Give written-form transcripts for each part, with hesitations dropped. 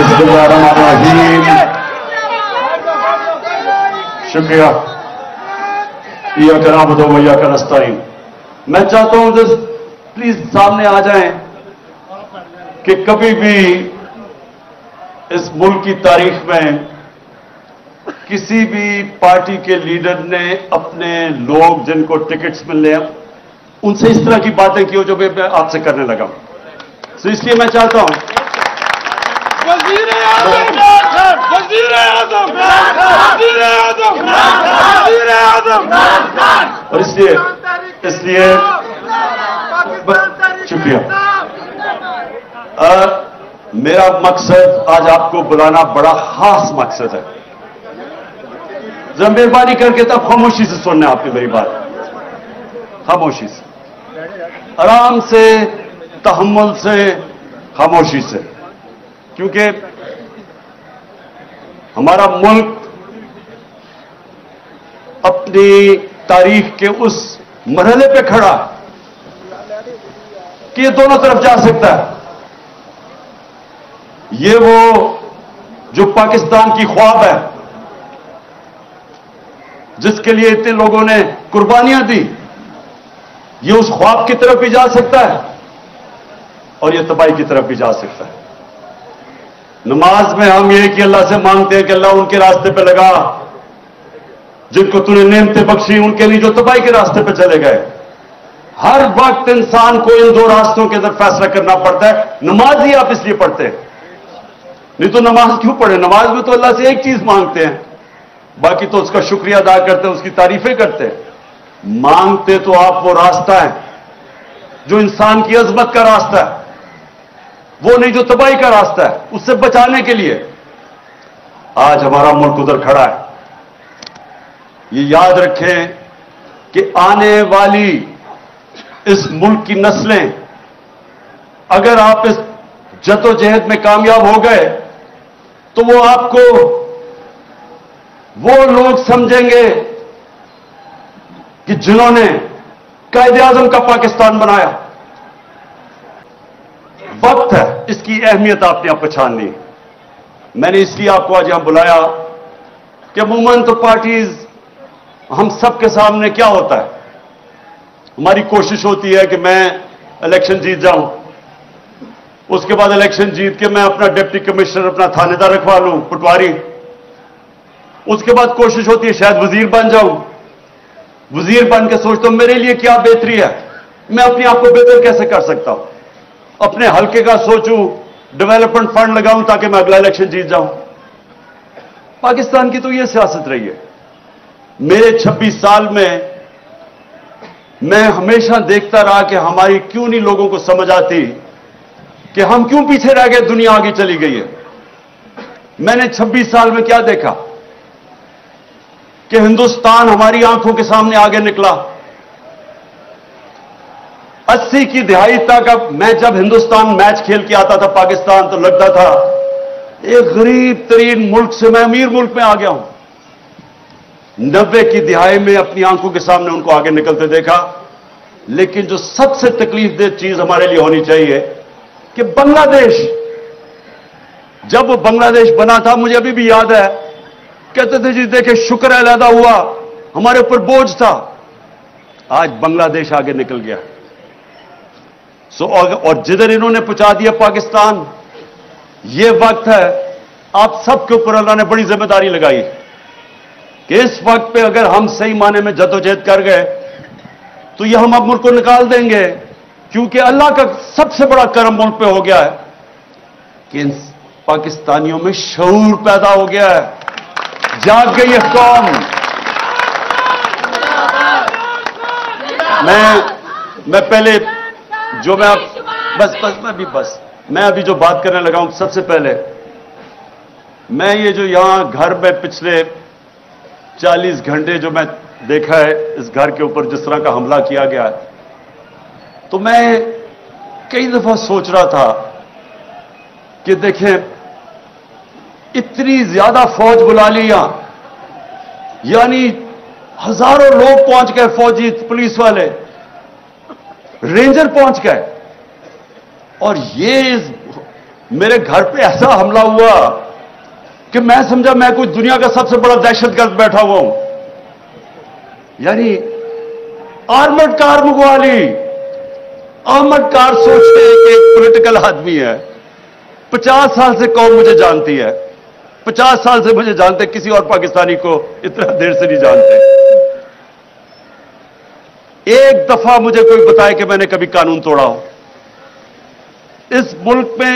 बिस्मिल्लाहिर्रहमानिर्रहीम। शुक्रिया। इय्याका नअबुदु व इय्याका नस्तईन। मैं चाहता हूं कि प्लीज सामने आ जाएं कि कभी भी इस मुल्क की तारीख में किसी भी पार्टी के लीडर ने अपने लोग जिनको टिकट्स मिलने हैं उनसे इस तरह की बातें की हो जो मैं आपसे करने लगा। तो इसलिए मैं चाहता हूं और इसलिए शुक्रिया। मेरा मकसद आज आपको बुलाना बड़ा खास मकसद है। जरा मेहरबानी करके तब खामोशी से सुनना आपने मेरी बात, खामोशी से, आराम से, तहम्मुल से, खामोशी से, क्योंकि हमारा मुल्क अपनी तारीख के उस मरहले पे खड़ा कि ये दोनों तरफ जा सकता है। ये वो जो पाकिस्तान की ख्वाब है जिसके लिए इतने लोगों ने कुर्बानियां दी, ये उस ख्वाब की तरफ भी जा सकता है और ये तबाही की तरफ भी जा सकता है। नमाज में हम ये कि अल्लाह से मांगते हैं कि अल्लाह उनके रास्ते पे लगा जिनको तूने नेमतें बख्शी, उनके लिए जो तबाही के रास्ते पे चले गए। हर वक्त इंसान को इन दो रास्तों के अंदर फैसला करना पड़ता है। नमाज ही आप इसलिए पढ़ते हैं, नहीं तो नमाज क्यों पढ़े? नमाज में तो अल्लाह से एक चीज मांगते हैं, बाकी तो उसका शुक्रिया अदा करते हैं, उसकी तारीफें करते हैं। मांगते तो आप वो रास्ता है जो इंसान की अजमत का रास्ता है, वो नहीं जो तबाही का रास्ता है। उससे बचाने के लिए आज हमारा मुल्क उधर खड़ा है। ये याद रखें कि आने वाली इस मुल्क की नस्लें, अगर आप इस जद्दोजहद में कामयाब हो गए तो वो आपको वो लोग समझेंगे कि जिन्होंने कायदे-आज़म का पाकिस्तान बनाया। वक्त है इसकी अहमियत आपने आप पहचाननी। मैंने इसलिए आपको आज यहां बुलाया कि अमूमन तो पार्टीज, हम सबके सामने क्या होता है, हमारी कोशिश होती है कि मैं इलेक्शन जीत जाऊं, उसके बाद इलेक्शन जीत के मैं अपना डिप्टी कमिश्नर, अपना थानेदार रखवा लूं, पटवारी। उसके बाद कोशिश होती है शायद वजीर बन जाऊं। वजीर बन के सोचता हूं मेरे लिए क्या बेहतरी है, मैं अपने आप को बेहतर कैसे कर सकता हूं, अपने हल्के का सोचूं, डेवलपमेंट फंड लगाऊं ताकि मैं अगला इलेक्शन जीत जाऊं। पाकिस्तान की तो यह सियासत रही है। मेरे 26 साल में मैं हमेशा देखता रहा कि हमारी क्यों नहीं लोगों को समझ आती कि हम क्यों पीछे रह गए, दुनिया आगे चली गई है। मैंने 26 साल में क्या देखा कि हिंदुस्तान हमारी आंखों के सामने आगे निकला। 80 की दहाई तक, अब मैं जब हिंदुस्तान मैच खेल के आता था पाकिस्तान तो लगता था एक गरीब तरीन मुल्क से मैं अमीर मुल्क में आ गया हूं। 90 की दहाई में अपनी आंखों के सामने उनको आगे निकलते देखा। लेकिन जो सबसे तकलीफदेह चीज हमारे लिए होनी चाहिए कि बांग्लादेश, जब वो बांग्लादेश बना था, मुझे अभी भी याद है, कहते थे जी देखे शुक्र है पैदा हुआ, हमारे ऊपर बोझ था। आज बांग्लादेश आगे निकल गया। और जिधर इन्होंने पहुंचा दिया पाकिस्तान, ये वक्त है आप सबके ऊपर अल्लाह ने बड़ी जिम्मेदारी लगाई कि इस वक्त पे अगर हम सही माने में जद्दोजहद कर गए तो ये हम अब मुल्क को निकाल देंगे। क्योंकि अल्लाह का सबसे बड़ा करम मुल्क पे हो गया है कि इन पाकिस्तानियों में शऊर पैदा हो गया है, जाग गई है कौम। मैं पहले जो मैं मैं अभी जो बात करने लगा हूं, सबसे पहले मैं ये जो यहां घर में पिछले 40 घंटे जो मैं देखा है इस घर के ऊपर जिस तरह का हमला किया गया है, तो मैं कई दफा सोच रहा था कि देखें इतनी ज्यादा फौज बुला ली यहां, यानी हजारों लोग पहुंच गए, फौजी, पुलिस वाले, रेंजर पहुंच गए, और ये मेरे घर पे ऐसा हमला हुआ कि मैं समझा मैं कोई दुनिया का सबसे बड़ा दहशतगर्द बैठा हुआ हूं। यानी आर्मर्ड कार मंगवा ली। आर्मर्ड कार सोचते हैं कि एक पॉलिटिकल आदमी है, 50 साल से कौम मुझे जानती है, 50 साल से मुझे जानते, किसी और पाकिस्तानी को इतना देर से नहीं जानते। एक दफा मुझे कोई बताए कि मैंने कभी कानून तोड़ा हो। इस मुल्क में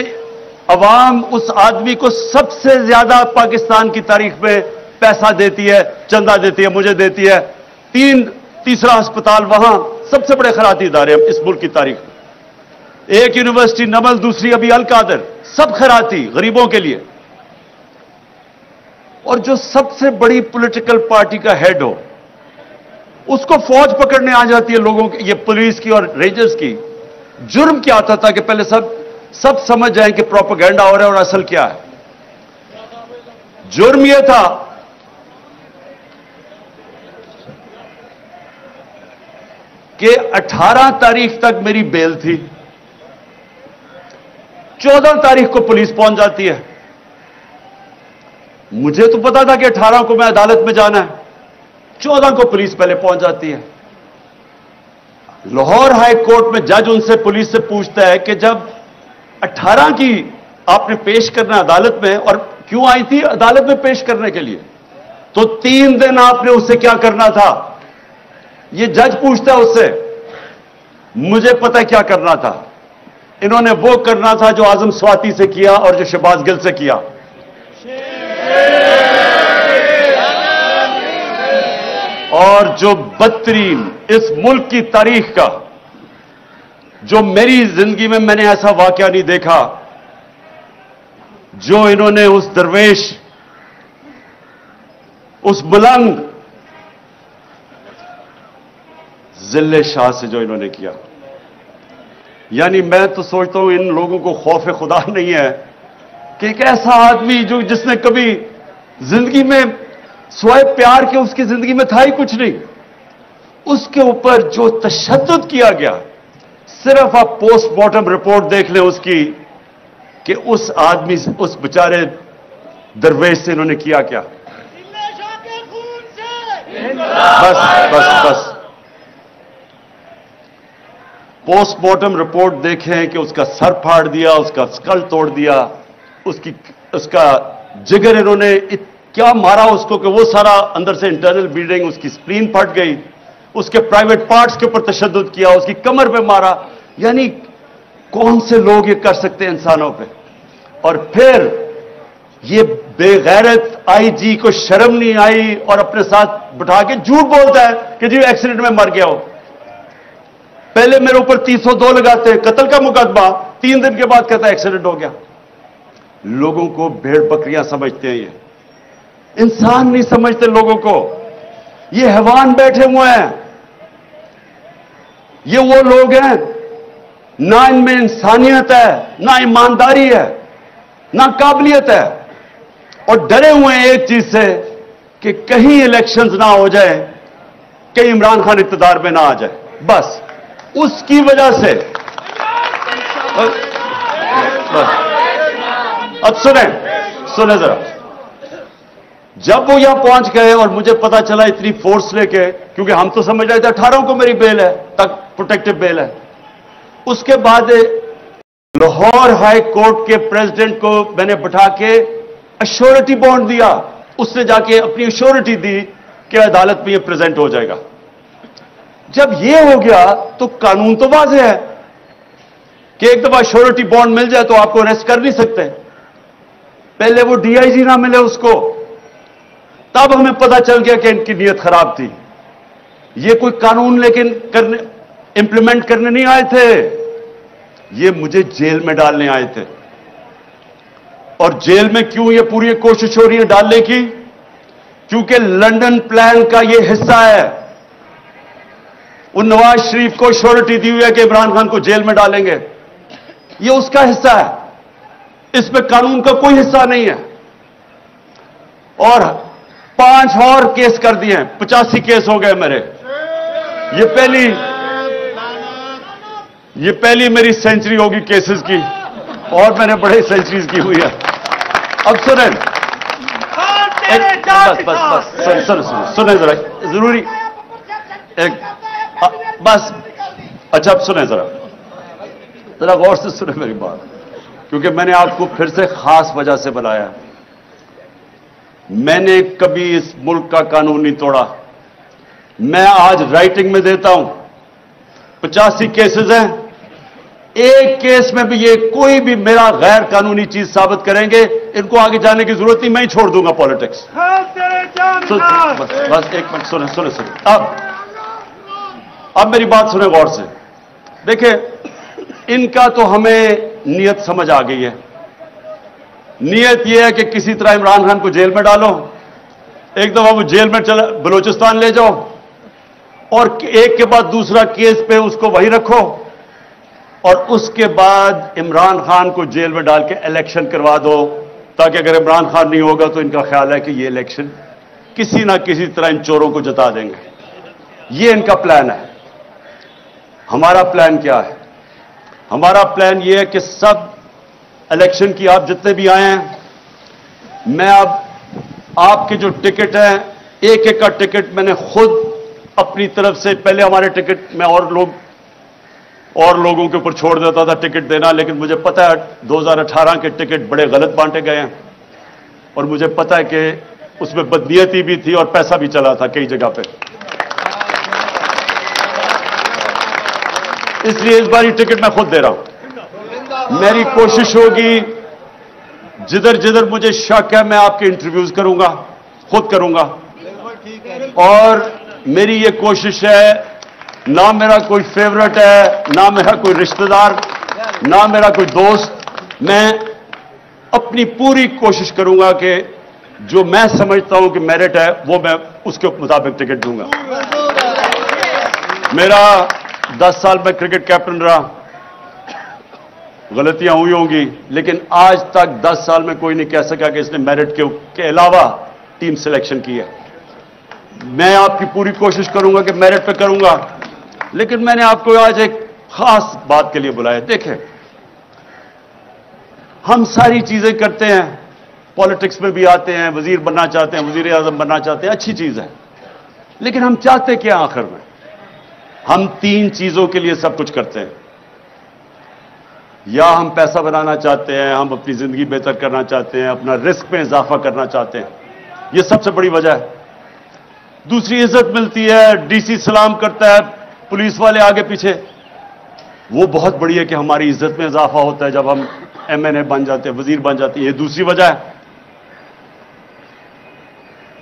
अवाम उस आदमी को सबसे ज्यादा पाकिस्तान की तारीख में पैसा देती है, चंदा देती है, मुझे देती है। तीसरा अस्पताल वहां सबसे बड़े खैराती इदारे हैं इस मुल्क की तारीख में। एक यूनिवर्सिटी नमल, दूसरी अभी अल कादर, सब खैराती गरीबों के लिए। और जो सबसे बड़ी पॉलिटिकल पार्टी का हेड हो, उसको फौज पकड़ने आ जाती है लोगों की, ये पुलिस की और रेंजर्स की। जुर्म क्या आता था कि पहले सब समझ जाएं कि प्रोपेगेंडा हो रहा है और असल क्या है। जुर्म यह था कि 18 तारीख तक मेरी बेल थी, 14 तारीख को पुलिस पहुंच जाती है। मुझे तो पता था कि 18 को मैं अदालत में जाना है, 14 को पुलिस पहले पहुंच जाती है। लाहौर हाई कोर्ट में जज उनसे, पुलिस से पूछता है कि जब 18 की आपने पेश करना अदालत में, और क्यों आई थी अदालत में पेश करने के लिए, तो 3 दिन आपने उससे क्या करना था। ये जज पूछता है उससे। मुझे पता है क्या करना था। इन्होंने वो करना था जो आजम स्वाति से किया और जो शहबाज गिल से किया। और जो बदतरीन इस मुल्क की तारीख का, जो मेरी जिंदगी में मैंने ऐसा वाकया नहीं देखा, जो इन्होंने उस दरवेश, उस बुलंद जिले शाह से जो इन्होंने किया। यानी मैं तो सोचता हूं इन लोगों को खौफ खुदा नहीं है कि एक ऐसा आदमी जो जिसने कभी जिंदगी में स्वाय प्यार के उसकी जिंदगी में था ही कुछ नहीं, उसके ऊपर जो तशद्दुद किया गया। सिर्फ आप पोस्टमार्टम रिपोर्ट देख लें उसकी कि उस आदमी से, उस बेचारे दरवेश से इन्होंने किया क्या। बस बस बस पोस्टमार्टम रिपोर्ट देखें कि उसका सर फाड़ दिया, उसका स्कल तोड़ दिया, उसका जिगर इन्होंने क्या मारा उसको कि वो सारा अंदर से इंटरनल ब्लीडिंग, उसकी स्प्लीन फट गई, उसके प्राइवेट पार्ट्स के ऊपर तशद्दुद किया, उसकी कमर पे मारा। यानी कौन से लोग ये कर सकते हैं इंसानों पे। और फिर ये बेगैरत आईजी को शर्म नहीं आई और अपने साथ बिठा के झूठ बोलता है कि जी एक्सीडेंट में मर गया हो। पहले मेरे ऊपर 302 लगाते हैं, कत्ल का मुकदमा, 3 दिन के बाद कहता है एक्सीडेंट हो गया। लोगों को भेड़ बकरियां समझते हैं, ये इंसान नहीं समझते लोगों को। ये हैवान बैठे हुए हैं। ये वो लोग हैं ना इनमें इंसानियत है, ना ईमानदारी है, ना काबिलियत है, और डरे हुए हैं एक चीज से कि कहीं इलेक्शंस ना हो जाए, कहीं इमरान खान इक़्तिदार में ना आ जाए। बस उसकी वजह से। अब सुने जरा, जब वो यहां पहुंच गए और मुझे पता चला इतनी फोर्स लेके, क्योंकि हम तो समझ रहे थे 18 को मेरी बेल है, तक प्रोटेक्टिव बेल है। उसके बाद लाहौर हाई कोर्ट के प्रेसिडेंट को मैंने बिठा के अश्योरिटी बॉन्ड दिया। उसने जाके अपनी अश्योरिटी दी कि अदालत में ये प्रेजेंट हो जाएगा। जब ये हो गया तो कानून तो वाज़ेह है कि एक दफा श्योरिटी बॉन्ड मिल जाए तो आपको अरेस्ट कर नहीं सकते। पहले वो डीआईजी ना मिले उसको, तब हमें पता चल गया कि इनकी नीयत खराब थी। ये कोई कानून लेकिन इंप्लीमेंट करने नहीं आए थे, ये मुझे जेल में डालने आए थे। और जेल में क्यों ये पूरी कोशिश हो रही है डालने की? क्योंकि लंदन प्लान का ये हिस्सा है। उन नवाज शरीफ को श्योरिटी दी हुई है कि इमरान खान को जेल में डालेंगे, ये उसका हिस्सा है। इसमें कानून का कोई हिस्सा नहीं है। और 5 और केस कर दिए हैं, 85 केस हो गए मेरे। ये पहली मेरी सेंचुरी होगी केसेस की। और मैंने बड़े सेंचुरीज की हुई है। अब सुने, बस सुने जरा, जरूरी एक बस। अच्छा अब सुने जरा गौर से सुने मेरी बात, क्योंकि मैंने आपको फिर से खास वजह से बुलाया। मैंने कभी इस मुल्क का कानून नहीं तोड़ा। मैं आज राइटिंग में देता हूं, 85 केसेस हैं, एक केस में भी ये कोई भी मेरा गैर कानूनी चीज साबित करेंगे, इनको आगे जाने की जरूरत नहीं, मैं ही छोड़ दूंगा पॉलिटिक्स। बस एक मिनट सुने। अब मेरी बात सुने गौर से। देखिए, इनका तो हमें नियत समझ आ गई है। नियत यह है कि किसी तरह इमरान खान को जेल में डालो, एक दफा वो जेल में चला बलूचिस्तान ले जाओ, और एक के बाद दूसरा केस पे उसको वहीं रखो, और उसके बाद इमरान खान को जेल में डाल के इलेक्शन करवा दो, ताकि अगर इमरान खान नहीं होगा तो इनका ख्याल है कि ये इलेक्शन किसी ना किसी तरह इन चोरों को जता देंगे। ये इनका प्लान है। हमारा प्लान क्या है? हमारा प्लान ये है कि सब इलेक्शन की आप जितने भी आए हैं, मैं अब आपके जो टिकट हैं, एक एक का टिकट मैंने खुद अपनी तरफ से, पहले हमारे टिकट में और लोगों के ऊपर छोड़ देता था टिकट देना, लेकिन मुझे पता है 2018 के टिकट बड़े गलत बांटे गए हैं, और मुझे पता है कि उसमें बदनीयती भी थी और पैसा भी चला था कई जगह पे। इसलिए इस बार ये टिकट मैं खुद दे रहा हूं। मेरी कोशिश होगी, जिधर जिधर मुझे शक है मैं आपके इंटरव्यूज करूंगा, खुद करूंगा, और मेरी ये कोशिश है, ना मेरा कोई फेवरेट है, ना मेरा कोई रिश्तेदार, ना मेरा कोई दोस्त, मैं अपनी पूरी कोशिश करूंगा कि जो मैं समझता हूं कि मेरिट है वो मैं उसके मुताबिक टिकट दूंगा। मेरा 10 साल में क्रिकेट कैप्टन रहा, गलतियां हुई होंगी, लेकिन आज तक 10 साल में कोई नहीं कह सका कि इसने मेरिट के अलावा टीम सिलेक्शन की है। मैं आपकी पूरी कोशिश करूंगा कि मेरिट पे करूंगा, लेकिन मैंने आपको आज एक खास बात के लिए बुलाया। देखें, हम सारी चीजें करते हैं, पॉलिटिक्स में भी आते हैं, वजीर बनना चाहते हैं, वजीर आजम बनना चाहते हैं, अच्छी चीज है, लेकिन हम चाहते क्या आखिर में? हम 3 चीजों के लिए सब कुछ करते हैं। या हम पैसा बनाना चाहते हैं, हम अपनी जिंदगी बेहतर करना चाहते हैं, अपना रिस्क में इजाफा करना चाहते हैं, यह सबसे बड़ी वजह है। दूसरी, इज्जत मिलती है, डीसी सलाम करता है, पुलिस वाले आगे पीछे, वो बहुत बड़ी है कि हमारी इज्जत में इजाफा होता है जब हम एमएनए बन जाते हैं, वजीर बन जाते हैं, ये दूसरी वजह है।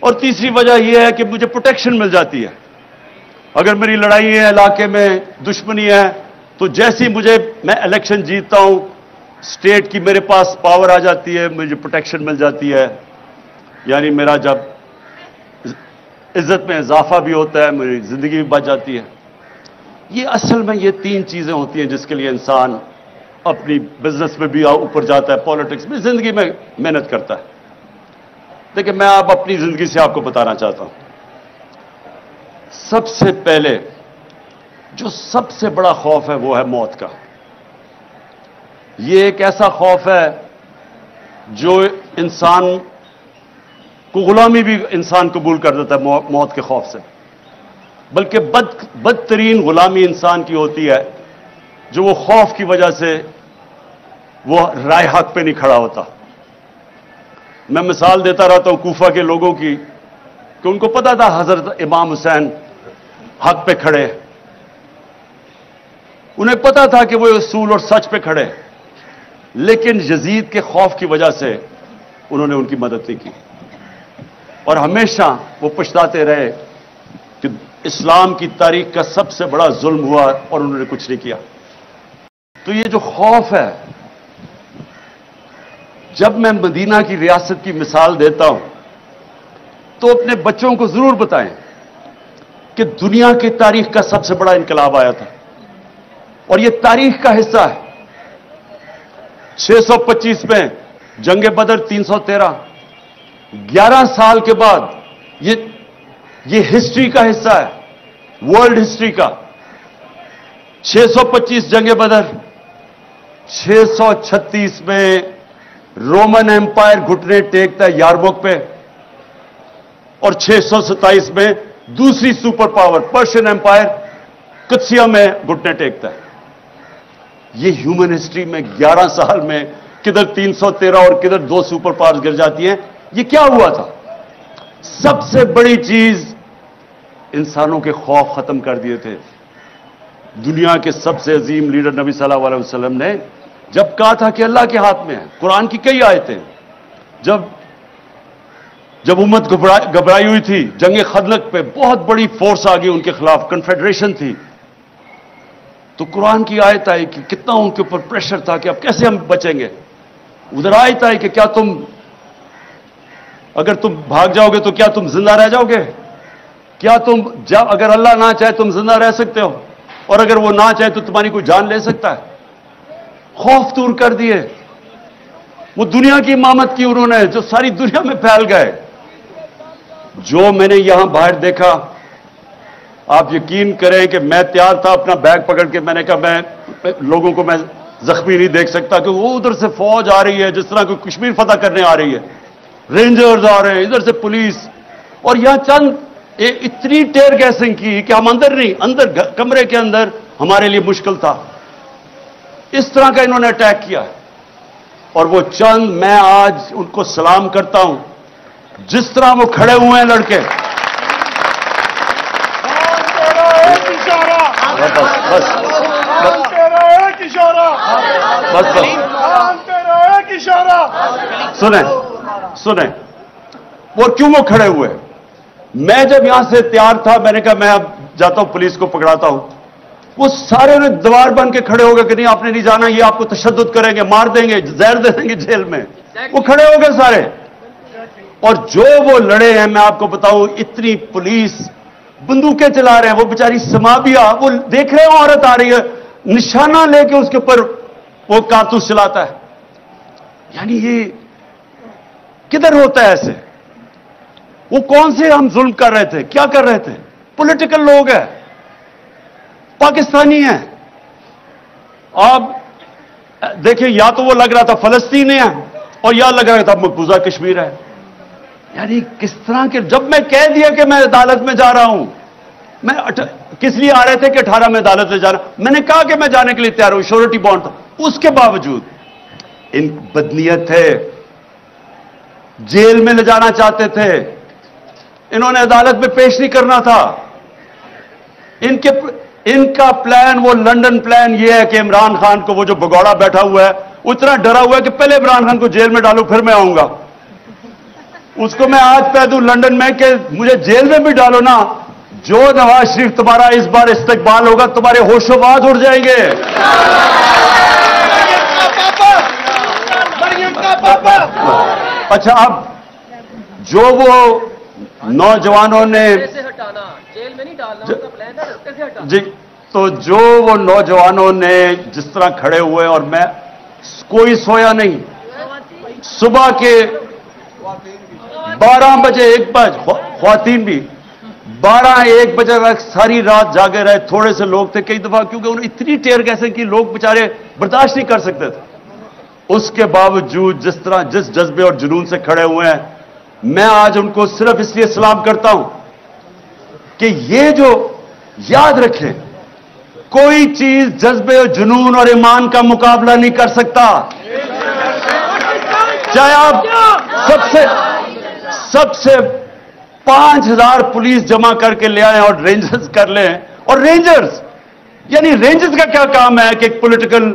और तीसरी वजह यह है कि मुझे प्रोटेक्शन मिल जाती है। अगर मेरी लड़ाई है, इलाके में दुश्मनी है, तो जैसे ही मैं इलेक्शन जीतता हूं, स्टेट की मेरे पास पावर आ जाती है, मुझे प्रोटेक्शन मिल जाती है, यानी मेरा जब इज्जत में इजाफा भी होता है, मेरी जिंदगी भी बच जाती है। ये असल में ये 3 चीजें होती हैं जिसके लिए इंसान अपनी बिजनेस में भी ऊपर जाता है, पॉलिटिक्स में, जिंदगी में मेहनत करता है। देखिए, मैं अब अपनी जिंदगी से आपको बताना चाहता हूं। सबसे पहले जो सबसे बड़ा खौफ है वो है मौत का। ये एक ऐसा खौफ है जो इंसान को गुलामी भी इंसान कबूल कर देता है मौत के खौफ से, बल्कि बदतरीन गुलामी इंसान की होती है जो वो खौफ की वजह से वो राय हक पे नहीं खड़ा होता। मैं मिसाल देता रहता हूं कूफा के लोगों की, कि उनको पता था हजरत इमाम हुसैन हक पे खड़े, उन्हें पता था कि वो उसूल और सच पे खड़े, लेकिन यजीद के खौफ की वजह से उन्होंने उनकी मदद नहीं की, और हमेशा वो पछताते रहे कि इस्लाम की तारीख का सबसे बड़ा जुल्म हुआ और उन्होंने कुछ नहीं किया। तो ये जो खौफ है, जब मैं मदीना की रियासत की मिसाल देता हूं तो अपने बच्चों को जरूर बताएं कि दुनिया की तारीख का सबसे बड़ा इनकलाब आया था, और यह तारीख का हिस्सा है। 625 में जंग बदर, 313, 11 साल के बाद ये हिस्ट्री का हिस्सा है, वर्ल्ड हिस्ट्री का। 625 जंग बदर, 636 में रोमन एम्पायर घुटने टेकता है यारमुक पे, और 627 में दूसरी सुपर पावर पर्शियन एम्पायर कुत्सिया में घुटने टेकता है। यह ह्यूमन हिस्ट्री में 11 साल में किधर 313 और किधर 2 सुपर पावर्स गिर जाती हैं। यह क्या हुआ था? सबसे बड़ी चीज, इंसानों के खौफ खत्म कर दिए थे। दुनिया के सबसे अजीम लीडर नबी सल्लल्लाहु अलैहि वसल्लम ने जब कहा था कि अल्लाह के हाथ में है, कुरान की कई आयतें, जब उम्मत घबराई हुई थी, जंग खंदक पे बहुत बड़ी फोर्स आ गई उनके खिलाफ, कन्फेडरेशन थी, तो कुरान की आयत आई कि कितना उनके ऊपर प्रेशर था कि अब कैसे हम बचेंगे। उधर आयत आई कि क्या अगर तुम भाग जाओगे तो क्या तुम जिंदा रह जाओगे? क्या अगर अल्लाह ना चाहे तुम जिंदा रह सकते हो, और अगर वो ना चाहे तो तुम्हारी कोई जान ले सकता है? खौफ दूर कर दिए। वो दुनिया की इमामत की उन्होंने, जो सारी दुनिया में फैल गए। जो मैंने यहां बाहर देखा, आप यकीन करें कि मैं तैयार था अपना बैग पकड़ के, मैंने कहा मैं लोगों को मैं जख्मी नहीं देख सकता, कि वो उधर से फौज आ रही है जिस तरह कोई कश्मीर फतह करने आ रही है, रेंजर्स आ रहे हैं, इधर से पुलिस, और यहां चंद इतनी टेयर गैसिंग की कि हम अंदर नहीं, अंदर कमरे के अंदर हमारे लिए मुश्किल था। इस तरह का इन्होंने अटैक किया। और वो चंद, मैं आज उनको सलाम करता हूं, जिस तरह वो खड़े हुए हैं लड़के। बस सुने वो क्यों वो खड़े हुए? मैं जब यहां से तैयार था, मैंने कहा मैं अब जाता हूं, पुलिस को पकड़ाता हूं। वो सारे ने दीवार बन के खड़े हो गए कि नहीं आपने नहीं जाना, ये आपको तशद्दुद करेंगे, मार देंगे, जहर दे देंगे जेल में। वो खड़े हो गए सारे। और जो वो लड़े हैं, मैं आपको बताऊं, इतनी पुलिस बंदूकें चला रहे हैं। वो बेचारी समाबिया, वो देख रहे हो औरत आ रही है, निशाना लेके उसके ऊपर वो कारतूस चलाता है। यानी ये किधर होता है ऐसे? वो कौन से हम जुल्म कर रहे थे, क्या कर रहे थे? पॉलिटिकल लोग हैं, पाकिस्तानी हैं। आप देखिए, या तो वो लग रहा था फलस्तीन है, और या लग रहा था मकबूजा कश्मीर है। यानी किस तरह के, जब मैं कह दिया कि मैं अदालत में जा रहा हूं, मैं किस लिए आ रहे थे कि 18 में अदालत में जा रहा, मैंने कहा कि मैं जाने के लिए तैयार हूं, श्योरिटी बॉन्ड था, उसके बावजूद इन बदनीयत थे, जेल में ले जाना चाहते थे, इन्होंने अदालत में पेश नहीं करना था। इनका प्लान, वो लंदन प्लान ये है कि इमरान खान को, वो जो भगौड़ा बैठा हुआ है, उतना डरा हुआ है कि पहले इमरान खान को जेल में डालो फिर मैं आऊंगा। उसको मैं आज कह दूं लंदन में कि मुझे जेल में भी डालो ना, जो नवाज शरीफ तुम्हारा इस बार इस्तकबाल होगा, तुम्हारे होशोबाज उड़ जाएंगे। अच्छा, अब जो वो नौजवानों ने जेल में नहीं डालना, उनका प्लान है कैसे हटाना जी, तो जो वो नौजवानों ने जिस तरह खड़े हुए, और मैं कोई सोया नहीं, सुबह के 12 बजे 1 बजे, ख्वातीन भी 12-1 बजे तक सारी रात जागे रहे। थोड़े से लोग थे कई दफा, क्योंकि उन्हें इतनी टेयर गैसें कि लोग बेचारे बर्दाश्त नहीं कर सकते थे। उसके बावजूद जिस तरह, जिस जज्बे और जुनून से खड़े हुए हैं, मैं आज उनको सिर्फ इसलिए सलाम करता हूं कि ये जो याद रखें, कोई चीज जज्बे और जुनून और ईमान का मुकाबला नहीं कर सकता। चाहे आप सबसे 5000 पुलिस जमा करके ले आए और रेंजर्स कर लें, और रेंजर्स, यानी रेंजर्स का क्या काम है कि पॉलिटिकल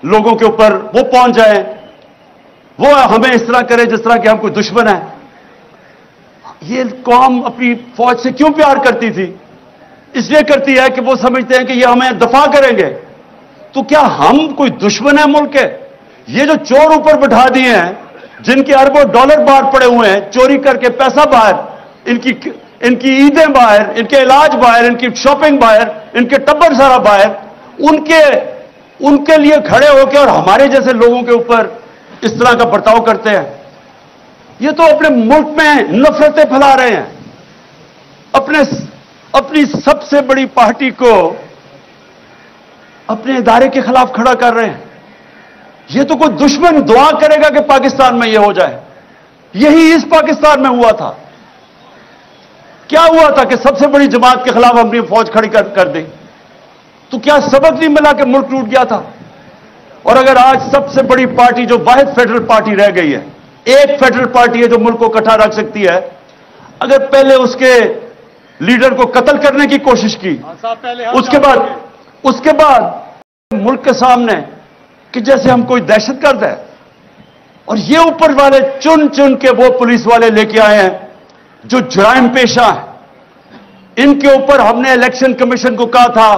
लोगों के ऊपर वो पहुंच जाए, वो हमें इस तरह करे जिस तरह कि हम कोई दुश्मन है। ये कौम अपनी फौज से क्यों प्यार करती थी? इसलिए करती है कि वो समझते हैं कि ये हमें दफा करेंगे। तो क्या हम कोई दुश्मन है मुल्क के? ये जो चोर ऊपर बैठा दिए हैं, जिनके अरबों डॉलर बाहर पड़े हुए हैं, चोरी करके पैसा बाहर, इनकी ईदें बाहर, इनके इलाज बाहर, इनकी शॉपिंग बाहर, इनके टब्बर सारा बाहर, उनके लिए खड़े होकर और हमारे जैसे लोगों के ऊपर इस तरह का बर्ताव करते हैं। ये तो अपने मुल्क में नफरतें फैला रहे हैं, अपनी सबसे बड़ी पार्टी को अपने इदारे के खिलाफ खड़ा कर रहे हैं। ये तो कोई दुश्मन दुआ करेगा कि पाकिस्तान में यह हो जाए। यही इस पाकिस्तान में हुआ था। क्या हुआ था कि सबसे बड़ी जमात के खिलाफ हमने फौज खड़ी कर दी, तो क्या सबक नहीं मिला कि मुल्क टूट गया था? और अगर आज सबसे बड़ी पार्टी जो वाहिद फेडरल पार्टी रह गई है, एक फेडरल पार्टी है जो मुल्क को इकट्ठा रख सकती है, अगर पहले उसके लीडर को कत्ल करने की कोशिश की, उसके बाद मुल्क के सामने कि जैसे हम कोई दहशतगर्द है, और ये ऊपर वाले चुन चुन के वो पुलिस वाले लेके आए हैं जो जुराइम पेशा है। इनके ऊपर हमने इलेक्शन कमीशन को कहा था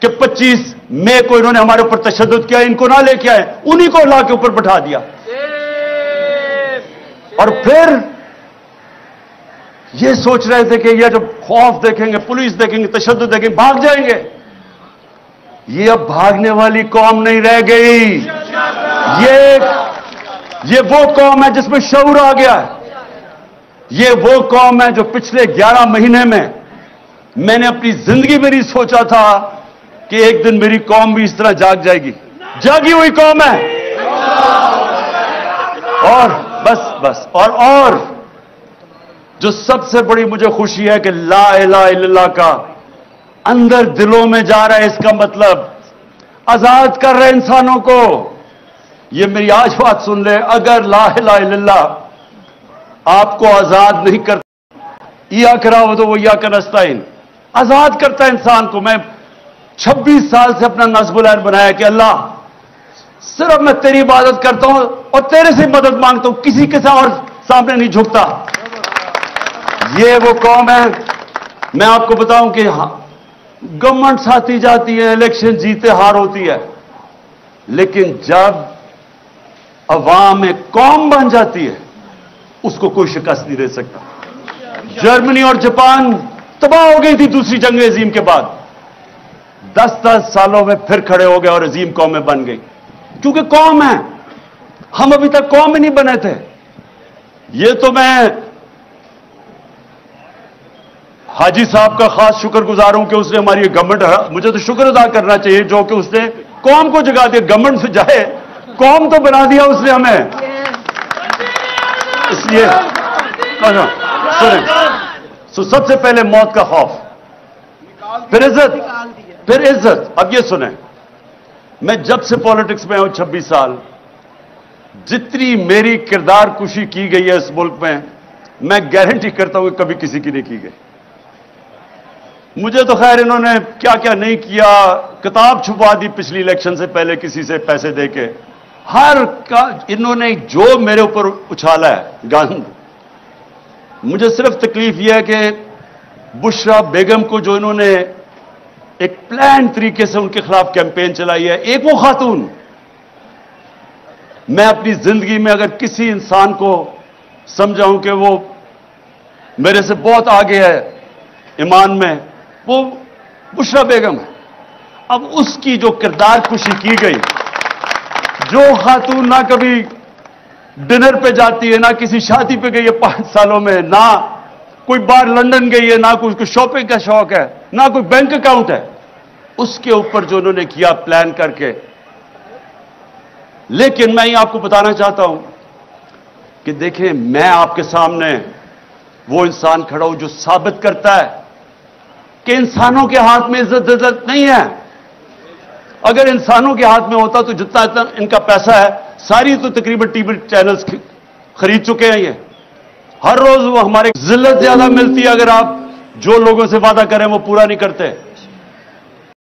कि 25 मई को इन्होंने हमारे ऊपर तशद्दुद किया, इनको ना लेके आए, उन्हीं को ला के ऊपर बैठा दिया। और फिर ये सोच रहे थे कि ये जब खौफ देखेंगे, पुलिस देखेंगे, तशद्दुद देखेंगे, भाग जाएंगे। ये अब भागने वाली कौम नहीं रह गई। ये वो कौम है जिसमें शऊर आ गया है। ये वो कौम है जो पिछले 11 महीने में मैंने अपनी जिंदगी में नहीं सोचा था कि एक दिन मेरी कौम भी इस तरह जाग जाएगी। जागी हुई कौम है। और बस और जो सबसे बड़ी मुझे खुशी है कि ला इलाहा इल्लल्लाह का अंदर दिलों में जा रहा है। इसका मतलब आजाद कर रहे इंसानों को। ये मेरी आज बात सुन ले, अगर ला इलाहा इल्लल्लाह आपको आजाद नहीं करता, या करा हो तो वो या का नस्ताइन आजाद करता है इंसान को। मैं 26 साल से अपना नस्बुलैन बनाया कि अल्लाह सिर्फ मैं तेरी इबादत करता हूं और तेरे से मदद मांगता हूं, किसी के और सामने नहीं झुकता। ये वो कौम है। मैं आपको बताऊं कि गवर्नमेंट आती जाती है, इलेक्शन जीते हार होती है, लेकिन जब अवाम एक कौम बन जाती है उसको कोई शिकस्त नहीं दे सकता। जर्मनी और जापान तबाह हो गई थी दूसरी जंग अजीम के बाद, 10-10 सालों में फिर खड़े हो गए और अजीम कौमें बन गई, क्योंकि कौम है। हम अभी तक कौम ही नहीं बने थे। ये तो मैं हाजी साहब का खास शुक्रगुजार हूं कि उसने हमारी गवर्नमेंट, मुझे तो शुक्र अदा करना चाहिए जो कि उसने कौम को जगा दिया। गवर्नमेंट से जाए कौम तो बना दिया उसने हमें। इसलिए सुने, सबसे पहले मौत का खौफ, फिर इज्जत। अब ये सुने, मैं जब से पॉलिटिक्स में हूं 26 साल, जितनी मेरी किरदार कुशी की गई है इस मुल्क में, मैं गारंटी करता हूं कि कभी किसी की नहीं की गई। मुझे तो खैर इन्होंने क्या क्या नहीं किया, किताब छुपा दी पिछली इलेक्शन से पहले किसी से पैसे देके, हर का इन्होंने जो मेरे ऊपर उछाला है गंद। मुझे सिर्फ तकलीफ यह है कि बुशरा बेगम को जो इन्होंने एक प्लान तरीके से उनके खिलाफ कैंपेन चलाई है, एक वो खातून। मैं अपनी जिंदगी में अगर किसी इंसान को समझाऊं कि वो मेरे से बहुत आगे है ईमान में, वो बुशरा बेगम है। अब उसकी जो किरदार कुशी की गई, जो खातून ना कभी डिनर पे जाती है, ना किसी शादी पे गई है 5 सालों में, ना कोई बार लंदन गई है, ना कोई शॉपिंग का शौक है, ना कोई बैंक अकाउंट है, उसके ऊपर जो उन्होंने किया प्लान करके। लेकिन मैं ये आपको बताना चाहता हूं कि देखिए, मैं आपके सामने वो इंसान खड़ा हूं जो साबित करता है कि इंसानों के हाथ में इज्जत नहीं है। अगर इंसानों के हाथ में होता तो जितना इनका पैसा है, सारी तो तकरीबन टीवी चैनल्स खरीद चुके हैं। ये हर रोज वो हमारे जिल्लत ज्यादा मिलती है अगर आप जो लोगों से वादा करें वो पूरा नहीं करते।